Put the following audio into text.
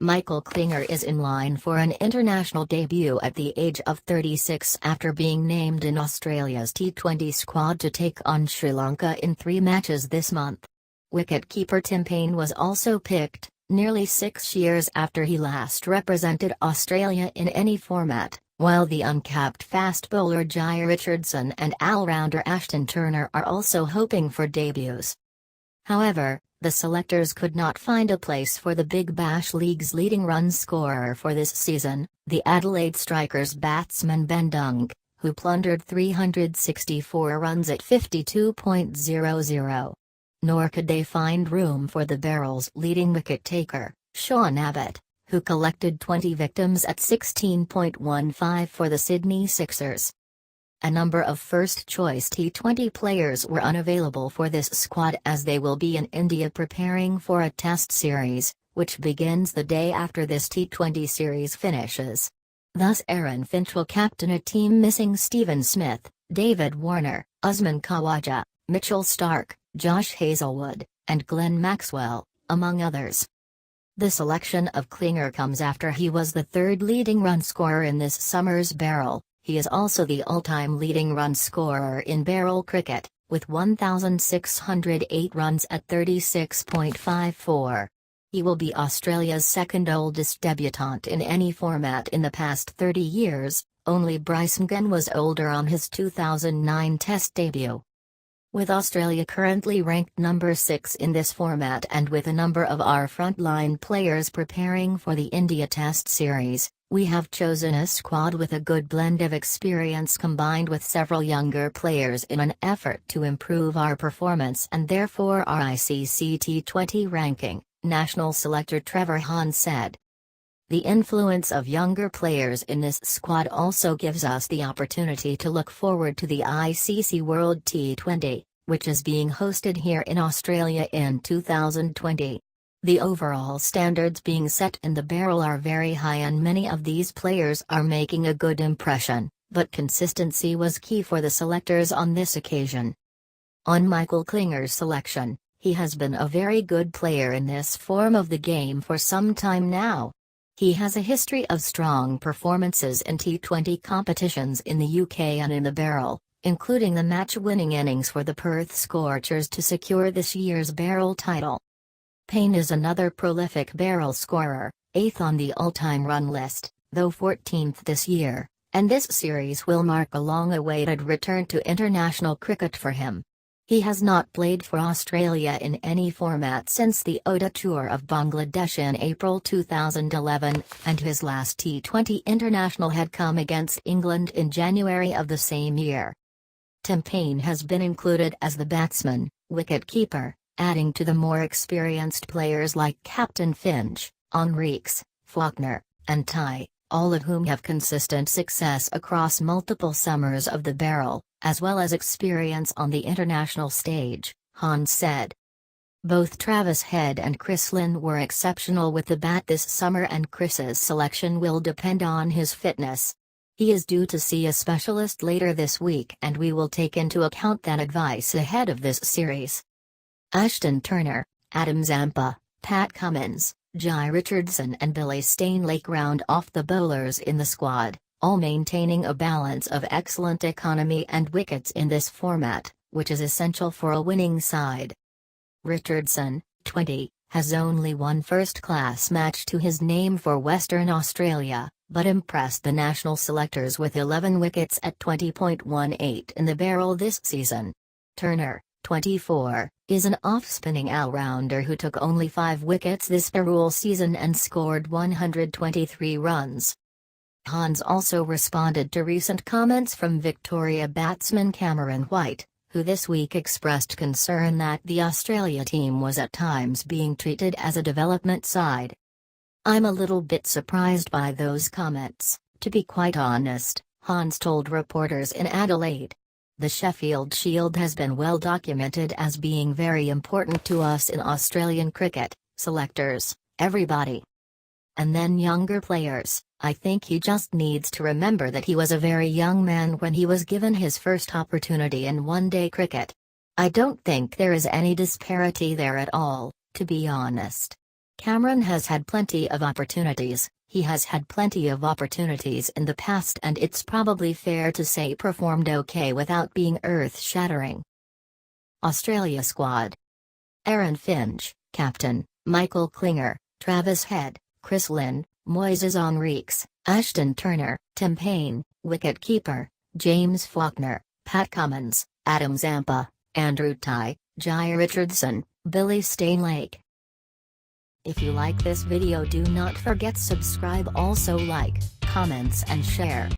Michael Klinger is in line for an international debut at the age of 36 after being named in Australia's T20 squad to take on Sri Lanka in 3 matches this month. Wicketkeeper Tim Paine was also picked, nearly 6 years after he last represented Australia in any format, while the uncapped fast bowler Jhye Richardson and allrounder Ashton Turner are also hoping for debuts. However, the selectors could not find a place for the Big Bash League's leading run scorer for this season, the Adelaide Strikers batsman Ben Dung, who plundered 364 runs at 52.00. Nor could they find room for the Barrel's leading wicket-taker, Abbott, who collected 20 victims at 16.15 for the Sydney Sixers. A number of first-choice T20 players were unavailable for this squad as they will be in India preparing for a Test series, which begins the day after this T20 series finishes. Thus Aaron Finch will captain a team missing Stephen Smith, David Warner, Usman Khawaja, Mitchell Starc, Josh Hazlewood, and Glenn Maxwell, among others. The selection of Klinger comes after he was the 3rd leading run scorer in this summer's Barrel. He is also the all-time leading run scorer in Barrel cricket, with 1,608 runs at 36.54. He will be Australia's 2nd oldest debutant in any format in the past 30 years, only Bryson Gunn was older on his 2009 Test debut. With Australia currently ranked number 6 in this format and with a number of our frontline players preparing for the India Test series, we have chosen a squad with a good blend of experience combined with several younger players in an effort to improve our performance and therefore our ICC T20 ranking, national selector Trevor Hahn said. The influence of younger players in this squad also gives us the opportunity to look forward to the ICC World T20, which is being hosted here in Australia in 2020. The overall standards being set in the Barrel are very high and many of these players are making a good impression, but consistency was key for the selectors on this occasion. On Michael Klinger's selection, he has been a very good player in this form of the game for some time now. He has a history of strong performances in T20 competitions in the UK and in the Barrel, including the match-winning innings for the Perth Scorchers to secure this year's Barrel title. Paine is another prolific Barrel scorer, 8th on the all-time run list, though 14th this year, and this series will mark a long-awaited return to international cricket for him. He has not played for Australia in any format since the ODI Tour of Bangladesh in April 2011, and his last T20 international had come against England in January of the same year. Tim Paine has been included as the batsman, wicket-keeper, adding to the more experienced players like Captain Finch, Henriques, Faulkner, and Ty, all of whom have consistent success across multiple summers of the Barrel, as well as experience on the international stage, Hahn said. Both Travis Head and Chris Lynn were exceptional with the bat this summer and Chris's selection will depend on his fitness. He is due to see a specialist later this week and we will take into account that advice ahead of this series. Ashton Turner, Adam Zampa, Pat Cummins, Jhye Richardson and Billy Stainlake round off the bowlers in the squad, all maintaining a balance of excellent economy and wickets in this format, which is essential for a winning side. Richardson, 20, has only one first-class match to his name for Western Australia, but impressed the national selectors with 11 wickets at 20.18 in the Barrel this season. Turner, 24, is an off-spinning all-rounder who took only 5 wickets this Barrel season and scored 123 runs. Hans also responded to recent comments from Victoria batsman Cameron White, who this week expressed concern that the Australia team was at times being treated as a development side. "I'm a little bit surprised by those comments, to be quite honest," Hans told reporters in Adelaide. "The Sheffield Shield has been well documented as being very important to us in Australian cricket, selectors, everybody. And then younger players, I think he just needs to remember that he was a very young man when he was given his first opportunity in one-day cricket. I don't think there is any disparity there at all, to be honest. Cameron has had plenty of opportunities. He has had plenty of opportunities in the past, and it's probably fair to say performed okay without being earth-shattering. Australia squad: Aaron Finch, captain; Michael Klinger, Travis Head, Chris Lynn, Moises Henriques, Ashton Turner, Tim Paine; wicket-keeper: James Faulkner, Pat Cummins, Adam Zampa, Andrew Tye, Jhye Richardson, Billy Stainlake. If you like this video, do not forget subscribe, also like, comments and share.